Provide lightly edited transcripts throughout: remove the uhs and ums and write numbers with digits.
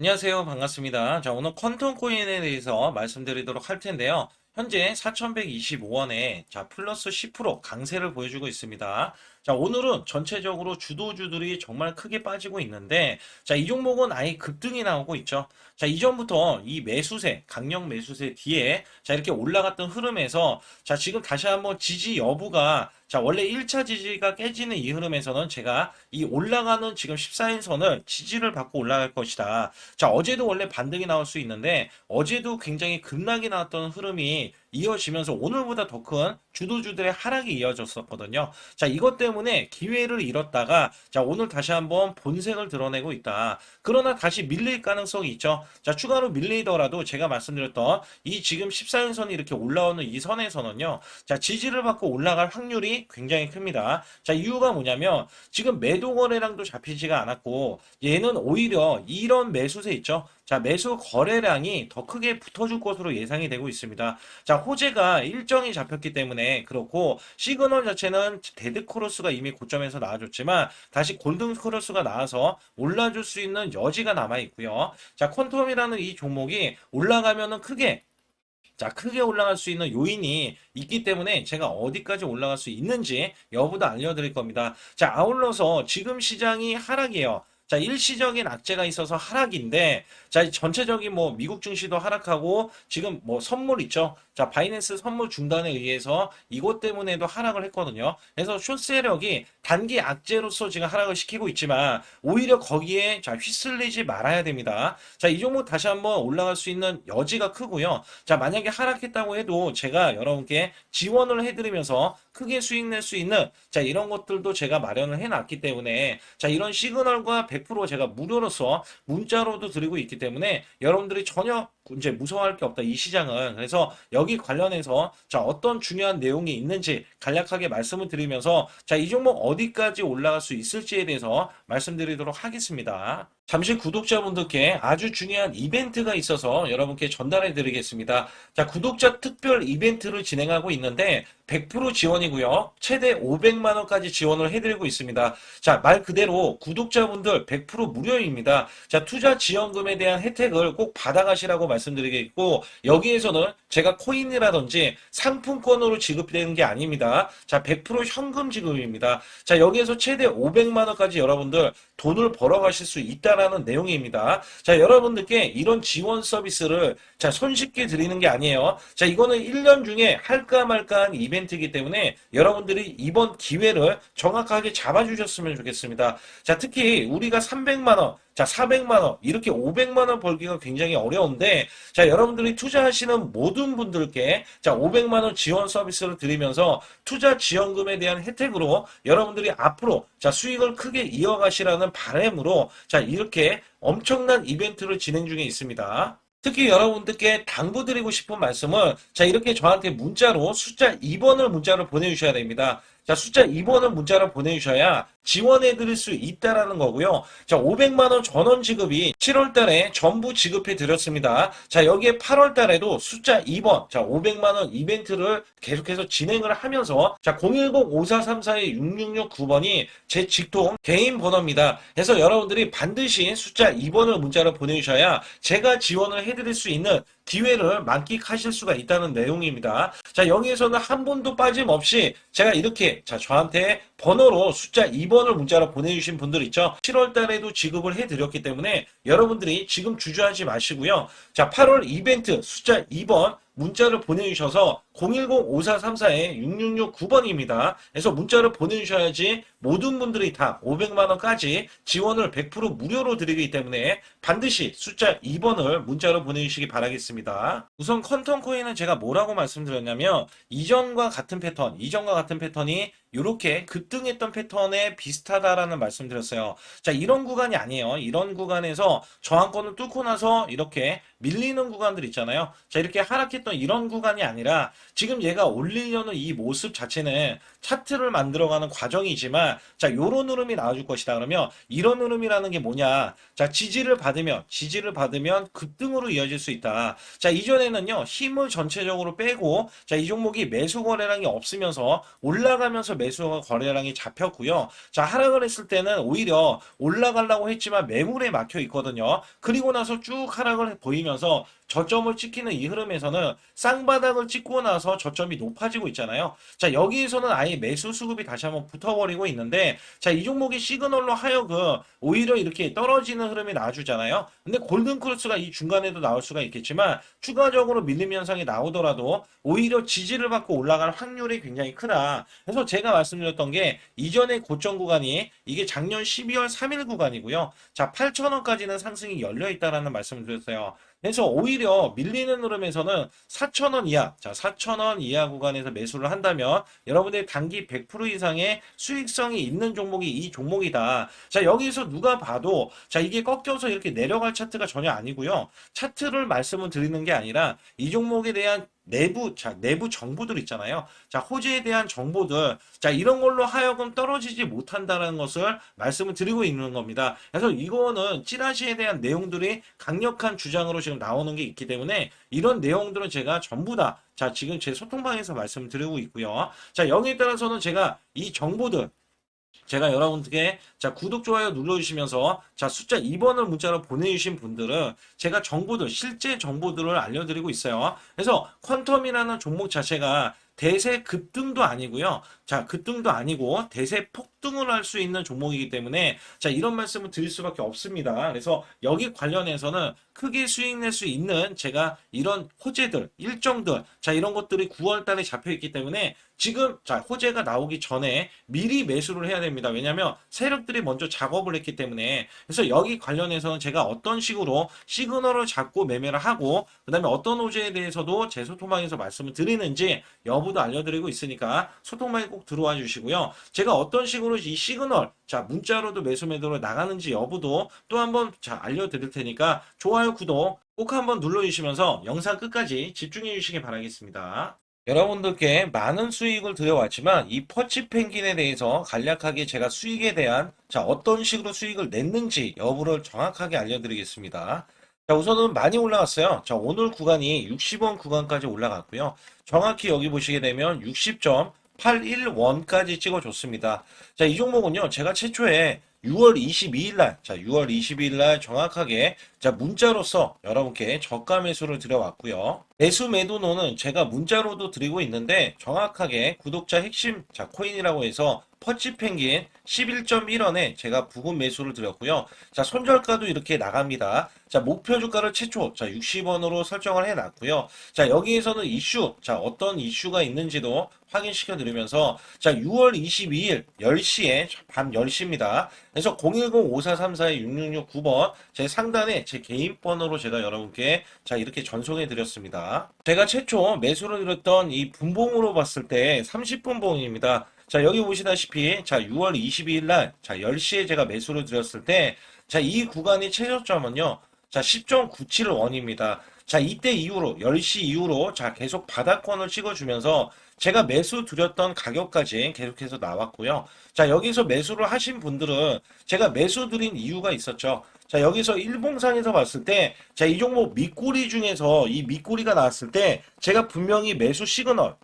안녕하세요. 반갑습니다. 자, 오늘 퀀텀 코인에 대해서 말씀드리도록 할 텐데요. 현재 4,125원에 자, 플러스 10% 강세를 보여주고 있습니다. 자, 오늘은 전체적으로 주도주들이 정말 크게 빠지고 있는데, 자, 이 종목은 아예 급등이 나오고 있죠. 자, 이전부터 이 매수세, 강력 매수세 뒤에 자, 이렇게 올라갔던 흐름에서 자, 지금 다시 한번 지지 여부가 자, 원래 1차 지지가 깨지는 이 흐름에서는 제가 이 올라가는 지금 14인선을 지지를 받고 올라갈 것이다. 자, 어제도 원래 반등이 나올 수 있는데 어제도 굉장히 급락이 나왔던 흐름이 이어지면서 오늘보다 더 큰 주도주들의 하락이 이어졌었거든요. 자, 이것 때문에 기회를 잃었다가 자, 오늘 다시 한번 본색을 드러내고 있다. 그러나 다시 밀릴 가능성이 있죠. 자, 추가로 밀리더라도 제가 말씀드렸던 이 지금 14인선이 이렇게 올라오는 이 선에서는요. 자, 지지를 받고 올라갈 확률이 굉장히 큽니다. 자, 이유가 뭐냐면 지금 매도 거래량도 잡히지가 않았고 얘는 오히려 이런 매수세 있죠. 자, 매수 거래량이 더 크게 붙어줄 것으로 예상이 되고 있습니다. 자, 호재가 일정이 잡혔기 때문에 그렇고 시그널 자체는 데드 크로스가 이미 고점에서 나와줬지만 다시 골든 크로스가 나와서 올라줄 수 있는 여지가 남아 있고요. 자, 퀀텀이라는 이 종목이 올라가면은 크게 올라갈 수 있는 요인이 있기 때문에 제가 어디까지 올라갈 수 있는지 여부도 알려드릴 겁니다. 자, 아울러서 지금 시장이 하락이에요. 자, 일시적인 악재가 있어서 하락인데, 자, 전체적인 뭐 미국 증시도 하락하고, 지금 뭐 선물 있죠? 자, 바이낸스 선물 중단에 의해서 이것 때문에도 하락을 했거든요. 그래서 숏 세력이 단기 악재로서 지금 하락을 시키고 있지만, 오히려 거기에 자, 휘둘리지 말아야 됩니다. 자, 이 종목 다시 한번 올라갈 수 있는 여지가 크고요. 자, 만약에 하락했다고 해도 제가 여러분께 지원을 해드리면서 크게 수익 낼 수 있는 자, 이런 것들도 제가 마련을 해놨기 때문에 자, 이런 시그널과 100% 제가 무료로서 문자로도 드리고 있기 때문에 여러분들이 전혀 이제 무서워할 게 없다. 이 시장은. 그래서 여기 관련해서 자, 어떤 중요한 내용이 있는지 간략하게 말씀을 드리면서 자, 이 종목 어디까지 올라갈 수 있을지에 대해서 말씀드리도록 하겠습니다. 잠시 구독자분들께 아주 중요한 이벤트가 있어서 여러분께 전달해 드리겠습니다. 자, 구독자 특별 이벤트를 진행하고 있는데 100% 지원이고요. 최대 500만 원까지 지원을 해드리고 있습니다. 자, 말 그대로 구독자분들 100% 무료입니다. 자, 투자 지원금에 대한 혜택을 꼭 받아가시라고 말씀드리겠고 여기에서는 제가 코인이라든지 상품권으로 지급되는 게 아닙니다. 자, 100% 현금 지급입니다. 자, 여기에서 최대 500만 원까지 여러분들 돈을 벌어가실 수 있다라는 내용입니다. 자, 여러분들께 이런 지원 서비스를 자, 손쉽게 드리는 게 아니에요. 자, 이거는 1년 중에 할까 말까한 이벤트이기 때문에 여러분들이 이번 기회를 정확하게 잡아주셨으면 좋겠습니다. 자, 특히 우리가 300만 원, 자, 400만 원, 이렇게 500만 원 벌기가 굉장히 어려운데, 자, 여러분들이 투자하시는 모든 분들께, 자, 500만 원 지원 서비스를 드리면서 투자 지원금에 대한 혜택으로 여러분들이 앞으로, 자, 수익을 크게 이어가시라는 바람으로, 자, 이렇게 엄청난 이벤트를 진행 중에 있습니다. 특히 여러분들께 당부드리고 싶은 말씀은 자 이렇게 저한테 문자로 숫자 2번을 문자로 보내주셔야 됩니다. 자 숫자 2번을 문자로 보내주셔야 지원해 드릴 수 있다라는 거고요. 자 500만 원 전원 지급이 7월 달에 전부 지급해 드렸습니다. 자 여기에 8월 달에도 숫자 2번 자 500만 원 이벤트를 계속해서 진행을 하면서 자 010-5434-6669번이 제 직통 개인 번호입니다. 그래서 여러분들이 반드시 숫자 2번을 문자로 보내주셔야 제가 지원을 해드릴 수 있는 기회를 만끽하실 수가 있다는 내용입니다. 자 여기에서는 한 분도 빠짐없이 제가 이렇게 자 저한테 번호로 숫자 2번을 문자로 보내주신 분들 있죠. 7월 달에도 지급을 해드렸기 때문에 여러분들이 지금 주저하지 마시고요. 자 8월 이벤트 숫자 2번 문자를 보내주셔서 010-5434-6669번입니다. 그래서 문자를 보내주셔야지 모든 분들이 다 500만 원까지 지원을 100% 무료로 드리기 때문에 반드시 숫자 2번을 문자로 보내주시기 바라겠습니다. 우선 퀀텀 코인은 제가 뭐라고 말씀드렸냐면 이전과 같은 패턴이 이렇게 급등했던 패턴에 비슷하다라는 말씀드렸어요. 자, 이런 구간이 아니에요. 이런 구간에서 저항권을 뚫고 나서 이렇게 밀리는 구간들 있잖아요. 자, 이렇게 하락했던 이런 구간이 아니라 지금 얘가 올리려는 이 모습 자체는 차트를 만들어가는 과정이지만, 자, 요런 흐름이 나와줄 것이다. 그러면 이런 흐름이라는 게 뭐냐? 자, 지지를 받으면 급등으로 이어질 수 있다. 자, 이전에는요, 힘을 전체적으로 빼고, 자, 이 종목이 매수 거래량이 없으면서 올라가면서 매수 거래량이 잡혔고요. 자, 하락을 했을 때는 오히려 올라가려고 했지만 매물에 막혀 있거든요. 그리고 나서 쭉 하락을 보이면서 저점을 찍히는 이 흐름에서는 쌍바닥을 찍고 나서 저점이 높아지고 있잖아요. 자, 여기에서는 아예 매수 수급이 다시 한번 붙어버리고 있는데, 자, 이 종목의 시그널로 하여금 오히려 이렇게 떨어지는 흐름이 나와주잖아요. 근데 골든크로스가 이 중간에도 나올 수가 있겠지만, 추가적으로 밀림 현상이 나오더라도 오히려 지지를 받고 올라갈 확률이 굉장히 크다. 그래서 제가 말씀드렸던 게, 이전의 고점 구간이 이게 작년 12월 3일 구간이고요. 자, 8,000원까지는 상승이 열려 있다라는 말씀을 드렸어요. 그래서 오히려 밀리는 흐름에서는 4,000원 이하, 자, 4,000원 이하 구간에서 매수를 한다면 여러분들이 단기 100% 이상의 수익성이 있는 종목이 이 종목이다. 자, 여기서 누가 봐도, 자, 이게 꺾여서 이렇게 내려갈 차트가 전혀 아니고요. 차트를 말씀을 드리는 게 아니라 이 종목에 대한 내부 정보들 있잖아요. 자, 호재에 대한 정보들, 자, 이런 걸로 하여금 떨어지지 못한다는 것을 말씀을 드리고 있는 겁니다. 그래서 이거는 찌라시에 대한 내용들이 강력한 주장으로 지금 나오는 게 있기 때문에 이런 내용들은 제가 전부 다, 자, 지금 제 소통방에서 말씀을 드리고 있고요. 자, 여기에 따라서는 제가 이 정보들, 제가 여러분들께, 자, 구독, 좋아요 눌러주시면서, 자, 숫자 2번을 문자로 보내주신 분들은 제가 정보들, 실제 정보들을 알려드리고 있어요. 그래서 퀀텀이라는 종목 자체가 대세 급등도 아니고요. 자, 급등도 아니고 대세 폭등을 할 수 있는 종목이기 때문에, 자, 이런 말씀을 드릴 수밖에 없습니다. 그래서 여기 관련해서는 크게 수익 낼 수 있는 제가 이런 호재들, 일정들, 자, 이런 것들이 9월 달에 잡혀 있기 때문에 지금, 자, 호재가 나오기 전에 미리 매수를 해야 됩니다. 왜냐하면 세력들이 먼저 작업을 했기 때문에. 그래서 여기 관련해서는 제가 어떤 식으로 시그널을 잡고 매매를 하고, 그 다음에 어떤 호재에 대해서도 제 소통방에서 말씀을 드리는지 여부도 알려드리고 있으니까 소통방에 꼭 들어와 주시고요. 제가 어떤 식으로 이 시그널, 자, 문자로도 매수 매도로 나가는지 여부도 또 한번, 자, 알려드릴 테니까 좋아요, 구독 꼭 한번 눌러주시면서 영상 끝까지 집중해 주시기 바라겠습니다. 여러분들께 많은 수익을 드려왔지만 이 퍼치 펭귄에 대해서 간략하게 제가 수익에 대한, 자, 어떤 식으로 수익을 냈는지 여부를 정확하게 알려드리겠습니다. 자, 우선은 많이 올라갔어요. 자, 오늘 구간이 60원 구간까지 올라갔고요. 정확히 여기 보시게 되면 60.81원까지 찍어줬습니다. 자, 이 종목은요, 제가 최초에 6월 22일 날, 자, 6월 22일 날 정확하게, 자, 문자로서 여러분께 저가 매수를 드려왔고요. 매수 매도노는 제가 문자로도 드리고 있는데 정확하게 구독자 핵심, 자, 코인이라고 해서 퍼치 펭귄 11.1원에 제가 부분 매수를 드렸고요. 자, 손절가도 이렇게 나갑니다. 자, 목표 주가를 최초, 자, 60원으로 설정을 해놨고요. 자, 여기에서는 이슈, 자, 어떤 이슈가 있는지도 확인시켜 드리면서, 자, 6월 22일 10시에, 밤 10시입니다. 그래서 010-5434-6669번 제 상단에 제 개인 번호로 제가 여러분께, 자, 이렇게 전송해 드렸습니다. 제가 최초 매수를 드렸던 이 분봉으로 봤을 때 30분봉입니다. 자, 여기 보시다시피, 자, 6월 22일 날, 자, 10시에 제가 매수를 드렸을 때, 자, 이 구간의 최저점은요, 자, 10.97원입니다. 자, 이때 이후로, 10시 이후로, 자, 계속 바닥권을 찍어주면서, 제가 매수 드렸던 가격까지 계속해서 나왔고요. 자, 여기서 매수를 하신 분들은 제가 매수 드린 이유가 있었죠. 자, 여기서 일봉상에서 봤을 때, 자, 이 종목 밑꼬리 중에서 이 밑꼬리가 나왔을 때, 제가 분명히 매수 시그널,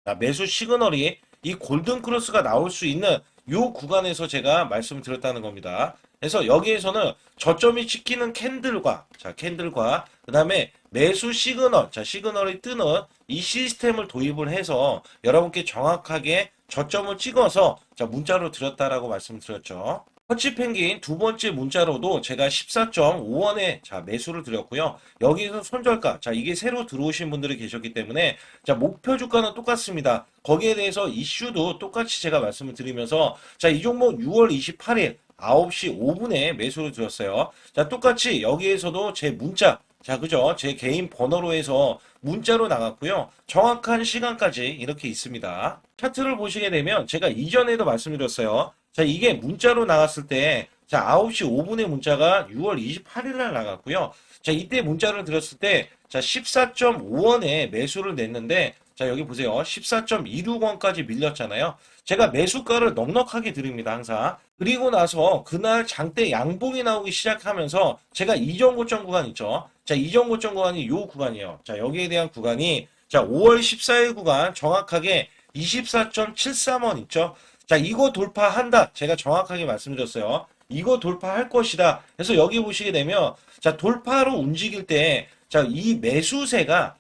자, 매수 시그널이 이 골든크로스가 나올 수 있는 요 구간에서 제가 말씀을 드렸다는 겁니다. 그래서 여기에서는 저점이 찍히는 캔들과, 자, 캔들과, 그 다음에 매수 시그널, 자, 시그널이 뜨는 이 시스템을 도입을 해서 여러분께 정확하게 저점을 찍어서, 자, 문자로 드렸다라고 말씀드렸죠. 터치 펭귄 두 번째 문자로도 제가 14.5원에, 자, 매수를 드렸고요. 여기서 손절가, 자, 이게 새로 들어오신 분들이 계셨기 때문에, 자, 목표 주가는 똑같습니다. 거기에 대해서 이슈도 똑같이 제가 말씀을 드리면서, 자, 이 종목 6월 28일 9시 5분에 매수를 드렸어요. 자, 똑같이 여기에서도 제 문자, 자, 그죠? 제 개인 번호로 해서 문자로 나갔고요. 정확한 시간까지 이렇게 있습니다. 차트를 보시게 되면 제가 이전에도 말씀드렸어요. 자, 이게 문자로 나갔을 때, 자, 9시 5분에 문자가 6월 28일 날 나갔고요. 자, 이때 문자를 드렸을 때, 자, 14.5원에 매수를 냈는데, 자, 여기 보세요. 14.26원까지 밀렸잖아요. 제가 매수가를 넉넉하게 드립니다, 항상. 그리고 나서 그날 장대 양봉이 나오기 시작하면서 제가 이전 고점 구간 있죠. 자, 이전 고점 구간이 요 구간이에요. 자, 여기에 대한 구간이 자, 5월 14일 구간 정확하게 24.73원 있죠. 자, 이거 돌파한다. 제가 정확하게 말씀드렸어요. 이거 돌파할 것이다. 그래서 여기 보시게 되면 자, 돌파로 움직일 때 자, 이 매수세가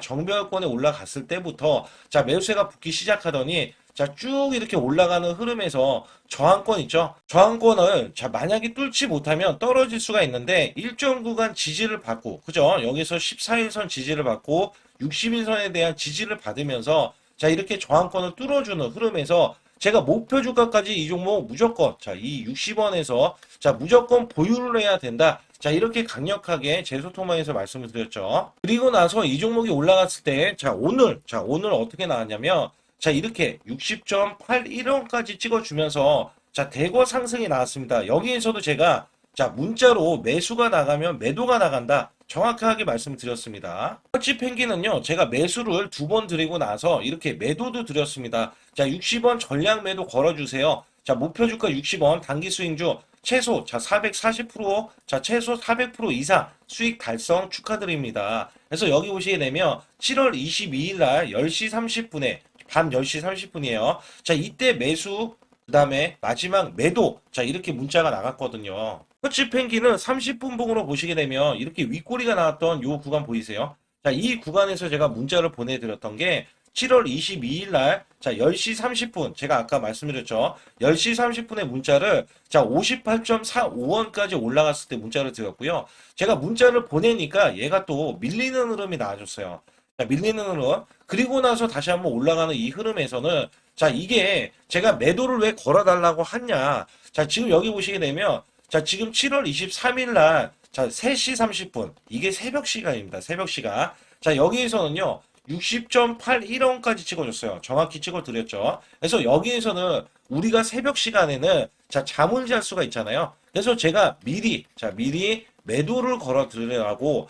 정배열권에 올라갔을 때부터 자, 매수세가 붙기 시작하더니 자, 쭉 이렇게 올라가는 흐름에서 저항권 있죠? 저항권을 자, 만약에 뚫지 못하면 떨어질 수가 있는데 일정 구간 지지를 받고 그죠? 여기서 14일선 지지를 받고 60일선에 대한 지지를 받으면서 자, 이렇게 저항권을 뚫어주는 흐름에서 제가 목표 주가까지 이 종목 무조건 자, 이 60원에서 자, 무조건 보유를 해야 된다. 자, 이렇게 강력하게 제 소통방에서 말씀을 드렸죠. 그리고 나서 이 종목이 올라갔을 때 자, 오늘 어떻게 나왔냐면 자, 이렇게 60.81원까지 찍어주면서 자, 대거 상승이 나왔습니다. 여기에서도 제가 자, 문자로 매수가 나가면 매도가 나간다. 정확하게 말씀드렸습니다. 터치 펭귄은요, 제가 매수를 2번 드리고 나서 이렇게 매도도 드렸습니다. 자, 60원 전량 매도 걸어주세요. 자, 목표 주가 60원, 단기 수익주 최소, 자, 440%, 자, 최소 400% 이상 수익 달성 축하드립니다. 그래서 여기 보시게 되면 7월 22일 날 10시 30분에, 밤 10시 30분이에요. 자, 이때 매수, 그 다음에 마지막 매도, 자, 이렇게 문자가 나갔거든요. 터치 펭귄은 30분 봉으로 보시게 되면 이렇게 윗꼬리가 나왔던 요 구간 보이세요? 자, 이 구간에서 제가 문자를 보내드렸던 게 7월 22일 날, 자, 10시 30분, 제가 아까 말씀드렸죠. 10시 30분에 문자를, 자, 58.45원까지 올라갔을 때 문자를 드렸고요. 제가 문자를 보내니까 얘가 또 밀리는 흐름이 나와줬어요. 자, 밀리는 흐름. 그리고 나서 다시 한번 올라가는 이 흐름에서는, 자, 이게 제가 매도를 왜 걸어달라고 하냐. 자, 지금 여기 보시게 되면, 자, 지금 7월 23일 날, 자, 3시 30분. 이게 새벽 시간입니다. 새벽 시간. 자, 여기에서는요, 60.81원까지 찍어줬어요. 정확히 찍어드렸죠. 그래서 여기에서는 우리가 새벽 시간에는 자, 잠을 잘 수가 있잖아요. 그래서 제가 미리 매도를 걸어 드리라고,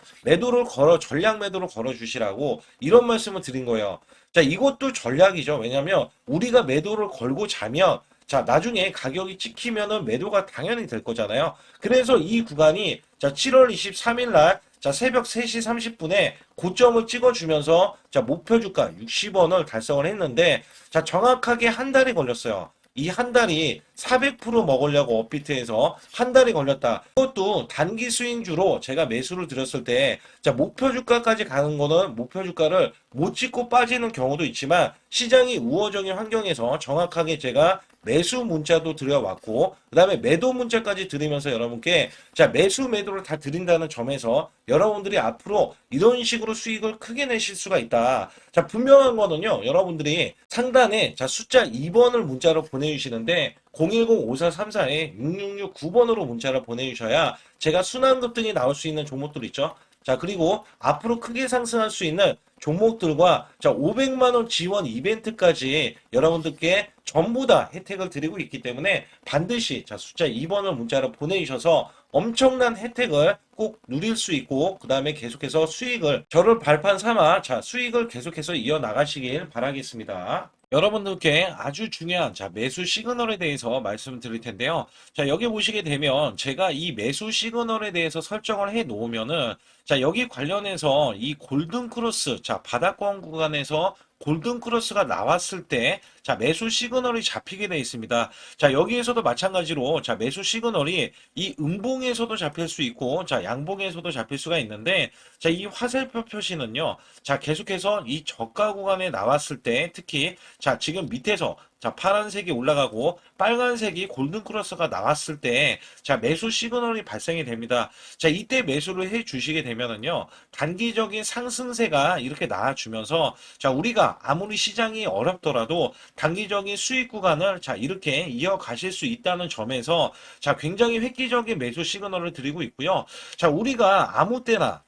전략 매도를 걸어 주시라고 이런 말씀을 드린 거예요. 자, 이것도 전략이죠. 왜냐면 우리가 매도를 걸고 자면 자, 나중에 가격이 찍히면은 매도가 당연히 될 거잖아요. 그래서 이 구간이 자, 7월 23일 날 자, 새벽 3시 30분에 고점을 찍어주면서 자, 목표 주가 60원을 달성을 했는데 자, 정확하게 한 달이 걸렸어요. 이 한 달이 400% 먹으려고 업비트해서 한 달이 걸렸다. 그것도 단기 수익주로 제가 매수를 드렸을 때, 자, 목표 주가까지 가는 거는 목표 주가를 못 찍고 빠지는 경우도 있지만 시장이 우호적인 환경에서 정확하게 제가 매수 문자도 드려왔고, 그 다음에 매도 문자까지 드리면서 여러분께 자, 매수 매도를 다 드린다는 점에서 여러분들이 앞으로 이런 식으로 수익을 크게 내실 수가 있다. 자, 분명한 거는요, 여러분들이 상단에 자, 숫자 2번을 문자로 보내주시는데 010-5434-6669번으로 문자를 보내주셔야 제가 순환급등이 나올 수 있는 종목들 있죠. 자, 그리고 앞으로 크게 상승할 수 있는 종목들과 자, 500만원 지원 이벤트까지 여러분들께 전부 다 혜택을 드리고 있기 때문에 반드시 자, 숫자 2번을 문자로 보내주셔서 엄청난 혜택을 꼭 누릴 수 있고 그 다음에 계속해서 수익을 저를 발판 삼아 자, 수익을 계속해서 이어나가시길 바라겠습니다. 여러분들께 아주 중요한 자, 매수 시그널에 대해서 말씀드릴 텐데요. 자, 여기 보시게 되면 제가 이 매수 시그널에 대해서 설정을 해 놓으면은 자, 여기 관련해서 이 골든 크로스 자, 바닥권 구간에서 골든 크로스가 나왔을 때 자, 매수 시그널이 잡히게 되어 있습니다. 자, 여기에서도 마찬가지로 자, 매수 시그널이 이 음봉에서도 잡힐 수 있고 자, 양봉에서도 잡힐 수가 있는데 자, 이 화살표 표시는요. 자, 계속해서 이 저가 구간에 나왔을 때 특히 자, 지금 밑에서 자, 파란색이 올라가고 빨간색이 골든 크로스가 나왔을 때 자, 매수 시그널이 발생이 됩니다. 자, 이때 매수를 해 주시게 되면은요. 단기적인 상승세가 이렇게 나와주면서 자, 우리가 아무리 시장이 어렵더라도 단기적인 수익 구간을 자, 이렇게 이어가실 수 있다는 점에서 자, 굉장히 획기적인 매수 시그널을 드리고 있고요. 자, 우리가 아무 때나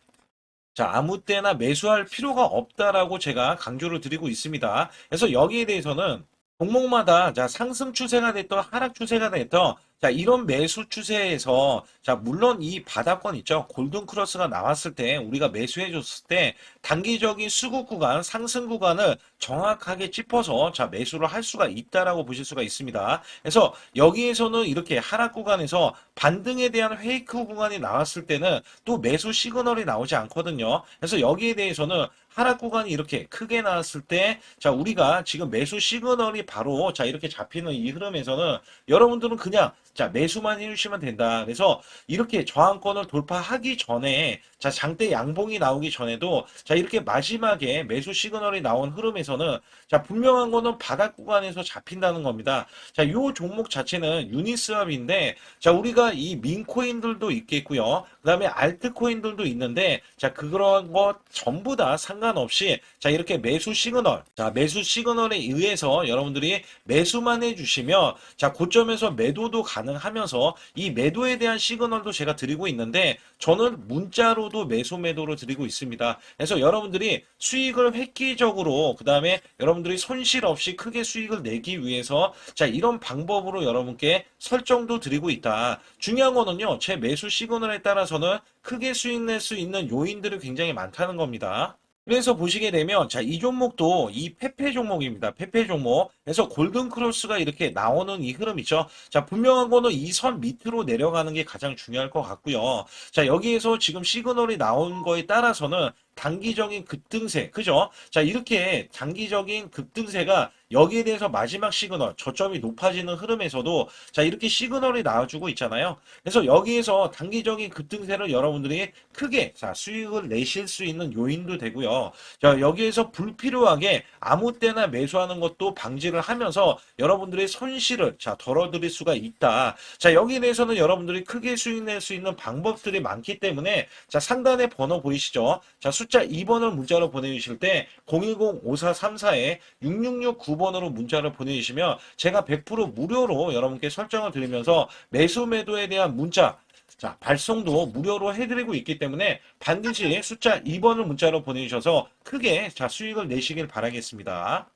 매수할 필요가 없다라고 제가 강조를 드리고 있습니다. 그래서 여기에 대해서는 종목마다 자, 상승 추세가 됐던 하락 추세가 됐던 자, 이런 매수 추세에서, 자, 물론 이 바닥권 있죠. 골든 크로스가 나왔을 때, 우리가 매수해 줬을 때, 단기적인 수급 구간, 상승 구간을 정확하게 짚어서, 자, 매수를 할 수가 있다라고 보실 수가 있습니다. 그래서 여기에서는 이렇게 하락 구간에서 반등에 대한 페이크 구간이 나왔을 때는 또 매수 시그널이 나오지 않거든요. 그래서 여기에 대해서는 하락 구간이 이렇게 크게 나왔을 때, 자, 우리가 지금 매수 시그널이 바로, 자, 이렇게 잡히는 이 흐름에서는 여러분들은 그냥, 자, 매수만 해주시면 된다. 그래서 이렇게 저항권을 돌파하기 전에, 자, 장대 양봉이 나오기 전에도, 자, 이렇게 마지막에 매수 시그널이 나온 흐름에서는, 자, 분명한 거는 바닥 구간에서 잡힌다는 겁니다. 자, 요 종목 자체는 유니스왑인데, 자, 우리가 이 민코인들도 있겠고요. 그 다음에 알트코인들도 있는데, 자, 그런 것 전부 다 상관없이, 자, 이렇게 매수 시그널, 자, 매수 시그널에 의해서 여러분들이 매수만 해주시면, 자, 고점에서 매도도 가능하면서 이 매도에 대한 시그널도 제가 드리고 있는데, 저는 문자로도 매수 매도를 드리고 있습니다. 그래서 여러분들이 수익을 획기적으로, 그 다음에 여러분들이 손실 없이 크게 수익을 내기 위해서, 자, 이런 방법으로 여러분께 설정도 드리고 있다. 중요한 거는요, 제 매수 시그널에 따라서는 크게 수익 낼 수 있는 요인들이 굉장히 많다는 겁니다. 그래서 보시게 되면, 자, 이 종목도 이 페페 종목입니다. 페페 종목. 그래서 골든 크로스가 이렇게 나오는 이 흐름이죠. 자, 분명한 거는 이 선 밑으로 내려가는 게 가장 중요할 것 같고요. 자, 여기에서 지금 시그널이 나온 거에 따라서는 단기적인 급등세, 그죠? 자, 이렇게 단기적인 급등세가 여기에 대해서 마지막 시그널, 저점이 높아지는 흐름에서도 자, 이렇게 시그널이 나와주고 있잖아요. 그래서 여기에서 단기적인 급등세를 여러분들이 크게 자, 수익을 내실 수 있는 요인도 되고요. 자, 여기에서 불필요하게 아무 때나 매수하는 것도 방지를 하면서 여러분들의 손실을 자, 덜어드릴 수가 있다. 자, 여기에 대해서는 여러분들이 크게 수익 낼 수 있는 방법들이 많기 때문에 자, 상단에 번호 보이시죠? 자, 숫자 2번을 문자로 보내주실 때 010-5434-6669번으로 문자를 보내주시면 제가 100% 무료로 여러분께 설정을 드리면서 매수 매도에 대한 문자 자, 발송도 무료로 해드리고 있기 때문에 반드시 숫자 2번을 문자로 보내주셔서 크게 자, 수익을 내시길 바라겠습니다.